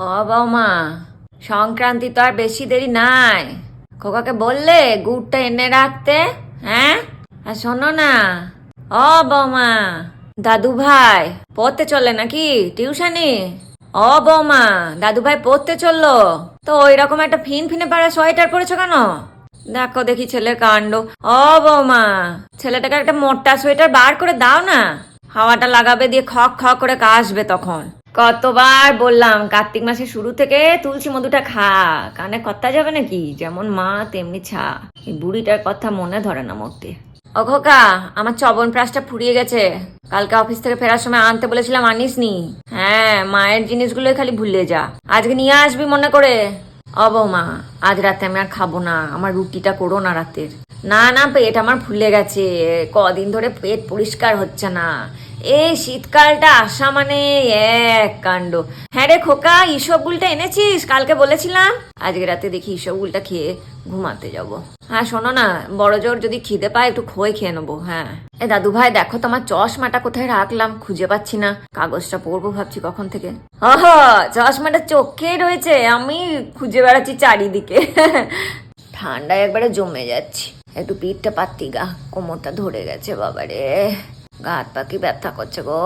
ও বৌমা, সংক্রান্তি তো আর বেশি দেরি নাই। খোকাকে বললে গুড়টা এনে রাখতে? হ্যাঁ, আর শোনো না, ও বৌমা, দাদু ভাই পড়তে চললে নাকি টিউশনি? ও বৌমা, দাদু ভাই পড়তে চললো তো ওই রকম একটা ফিন ফিনে পাড়া সোয়েটার পরেছো কেন? দেখো দেখি ছেলের কাণ্ড। ও বৌমা, ছেলেটাকে একটা মোটা সোয়েটার বার করে দাও না, হাওয়াটা লাগাবে, দিয়ে খক খক করে কাশবে তখন। কতবার বললাম কার্তিক মাসের শুরু থেকে তুলসী মধুটা খা, কানে কথা যাবে নাকি? যেমন মা তেমনি ছা। এই বুড়িটার কথা মনে ধরে না মরতে। ও খোকা, আমার চবনপ্রাশটা ফুরিয়ে গেছে, কালকে অফিস থেকে ফেরার সময় আনতে বলেছিলাম, আনিস নি? হ্যাঁ, মায়ের জিনিসগুলোই খালি ভুলে যা, আজকে নিয়ে আসবি মনে করে। ও বৌমা, আজ রাতে আমি আর খাবো না, আমার রুটিটা করো না রাতের। না না, পেট আমার ফুলে গেছে, কদিন ধরে পেট পরিষ্কার হচ্ছে না। এই শীতকালটা আসা মানে এক কাণ্ড। হ্যাঁ রে খোকা, ইসবগুলটা এনেছিস? কালকে বলেছিলাম। আজকে রাতে দেখি ইসবগুলটা খেয়ে ঘুমাতে যাব। হ্যাঁ শোনো না, বড় জোর যদি খিদে পায় একটু খই খেয়ে নেবো। হ্যাঁ, এ দাদু ভাই দেখো তোমার চশমাটা কোথায় রাখলাম, খুঁজে পাচ্ছি না, কাগজটা পড়বো ভাবছি কখন থেকে। ওহ, চশমাটা চোখেই রয়েছে, আমি খুঁজে বেড়াচ্ছি চারিদিকে। ঠান্ডায় একবারে জমে যাচ্ছি, একটু পিঠটা পাত্তি গা, কোমরটা ধরে গেছে বাবারে, গা হাত পা কি ব্যথা করছে গো।